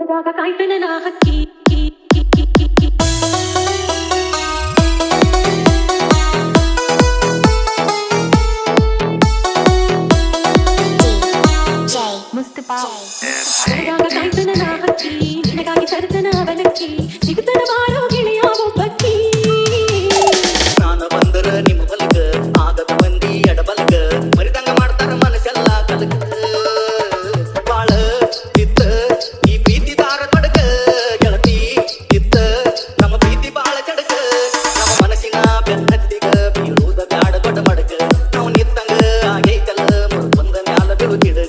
ಹೋದಾಗ ಕಾಯ್ತನ ನಾ ಹಕ್ಕಿ ಮುಸ್ತಫಾ ಹೋದಾಗ ಕಾಯ್ತನ ನಾ ಹಕ್ಕಿ ನಿನಗಾಗಿ ತರ್ತನ ಅವಲಕ್ಕಿ ಸಿಗುತ್ತನ ಬಾರೋ ಗೆಳೆಯ ಒಬ್ಬಕ್ಕಿ ನಾನು ಬಂದರ ನಿಮ್ಮ ಬಲಗ ಆಗದ ಮಂದಿ ಎಡಬಲಗ ಮರಿದಂಗ ಮಾಡ್ತಾರ ಮನಸ್ಸೆಲ್ಲ ಕಲಕ ಬಾಳ ಇತ್ತ ಈ ಪ್ರೀತಿ ದಾರ ತೊಡಕ ಗೆಳತಿ ಇತ್ತ ನಮ್ಮ ಪ್ರೀತಿ ಬಾಳ ಚಡಕ ನಮ್ಮ ಮನಸ್ಸಿನ ಬೆನ್ನತ್ತಿಗ ಬೀಳುವುದ ಬ್ಯಾಡ ದೊಡ್ಡ ಮಡಕ ನಾವು ನಿತ್ತಂಗ ಆಗೈತಲ್ಲ ಮುರು ಬಂದ ಮ್ಯಾಲ ಬಿರುಗಿಡಕ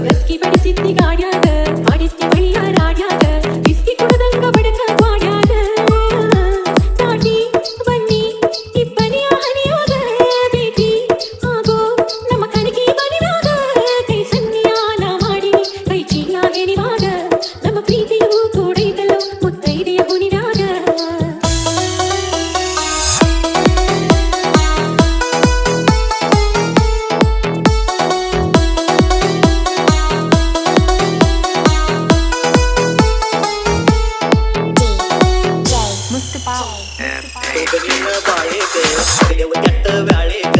ರಸ್ಕಿ ಬಡಿಸಿದ್ದಿ ಗಾಡ್ಯಾಗ ಆಡಿಸ್ತಿ ಬಳಿಯ ರಾಡ್ಯಾಗ ಬಿಸ್ಕಿ ಕುಡದಂಗ ಬಡಕ ಗ್ವಾಡ್ಯಾಗ ತಾಟಿ ಬನ್ನಿ ಇಬ್ಬನಿಯ ಹನಿಯೋಗ ಬೇಟಿ ಆಗೋ ನಮ್ಮ ಕಣಕಿ ಬನಿವಾಗ ಕೈ ಸನ್ನಿಯಾನ ಮಾಡಿ ಕೈ ಚೀಲ ಹೆಣಿವಾಗ ನಮ್ಮ ಪ್ರೀತಿಯೂ ಕೂಡೈತಲ್ಲೋ ಮುತ್ತೈದೆಯ ಗುಣಿದಾಗ ಮುಸ್ತಫಾ ಬಾಳೆಗ ಕೆಟ್ಟ ಬ್ಯಾಳೆಗ